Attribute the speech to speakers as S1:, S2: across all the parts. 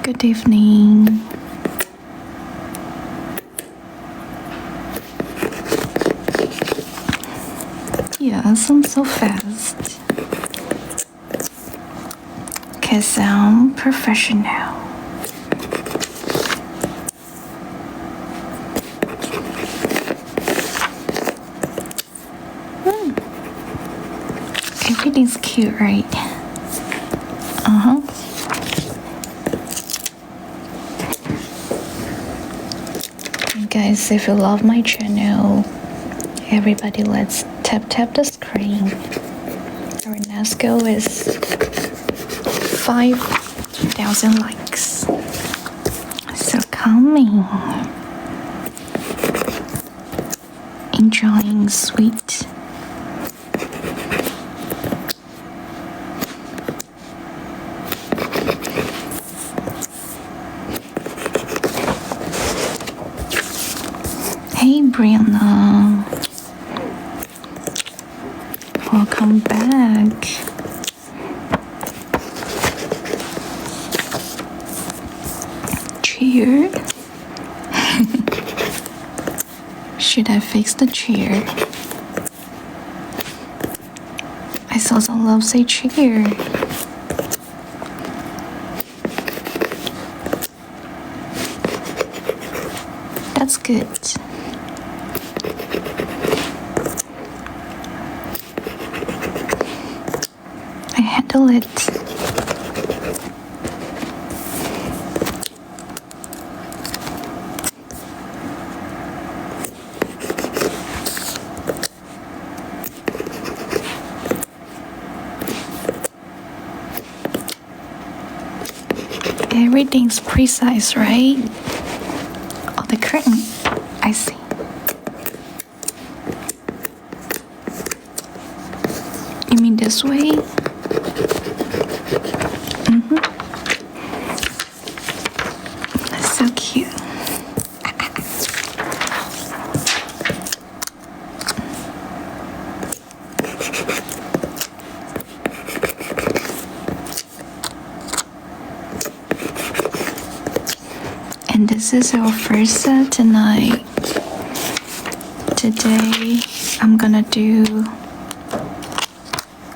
S1: Good evening. Yes, I'm so fast. 'Cause I'm professional. Everything's cute, right? Guys, if you love my channel, everybody let's tap the screen. Our next goal is 5,000 likes. So coming. Enjoying sweet. Hey Brianna, welcome back. Chair? Should I fix the chair? I saw some love say chair. That's good. I handle it. Everything's precise, right? Oh, the curtain. I see. You mean this way? That's so cute. And this is our first set tonight. Today, I'm gonna do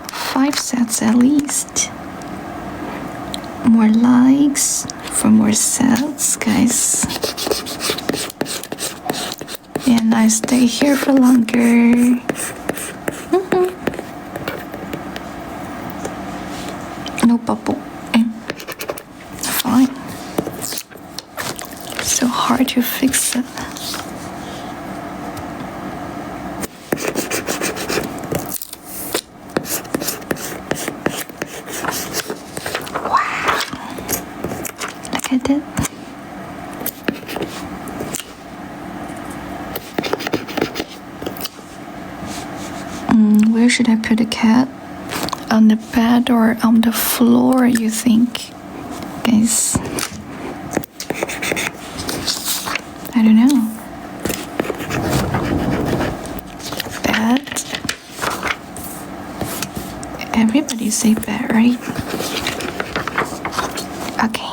S1: 5 sets at least. More likes for more sets, guys. And I stay here for longer. No bubble. Fine. So hard to fix it. Wow. Look at it. Where should I put the cat? On the bed or on the floor, you think? Guys, I don't know. Bed. Everybody say bed, right? Okay.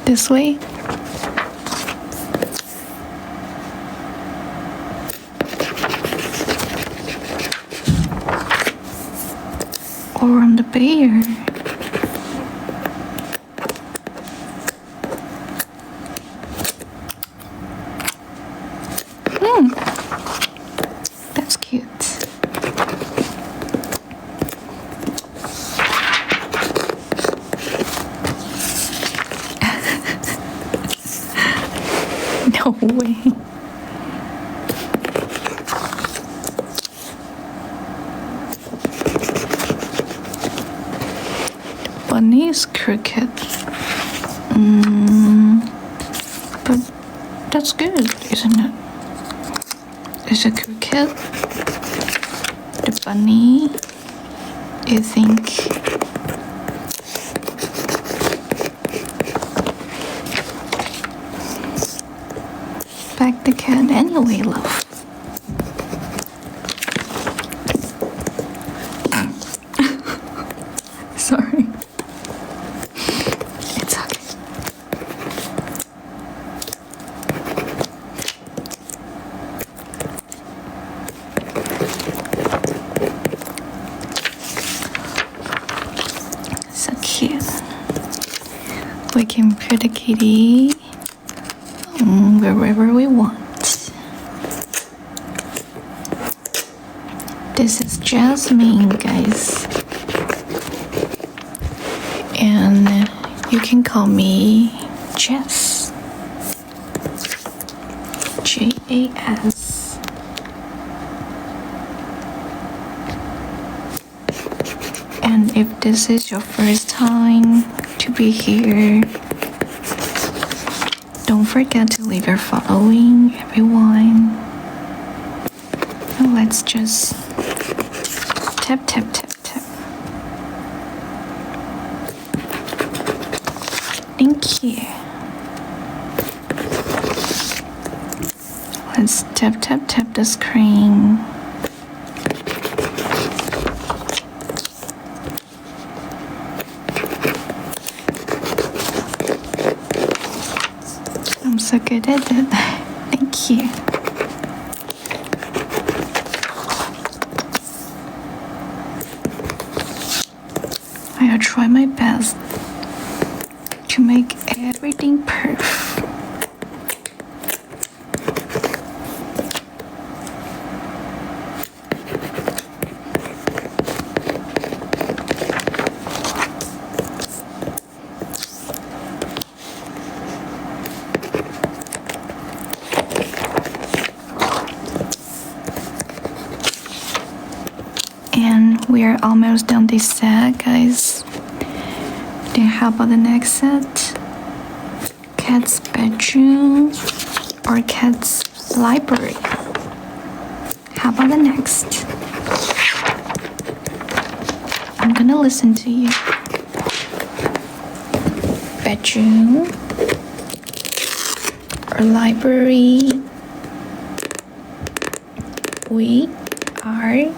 S1: This way. Or on the bear. That's cute. No way. Bunny is crooked. But that's good, isn't it? Is it crooked? The bunny, you think? Back the cat anyway, love. can put the kitty wherever we want. This is Jasmine, guys, and you can call me Jess, Jas. And if this is your first time to be here, don't forget to leave your following, everyone. And let's just tap, tap, tap, tap. Thank you. Let's tap, tap, tap the screen. I'm so good at it. Thank you. I'll try my best to make everything perfect. And we are almost done this set, guys. Then how about the next set? Cat's bedroom or cat's library? How about the next? I'm gonna listen to you. Bedroom or library? We are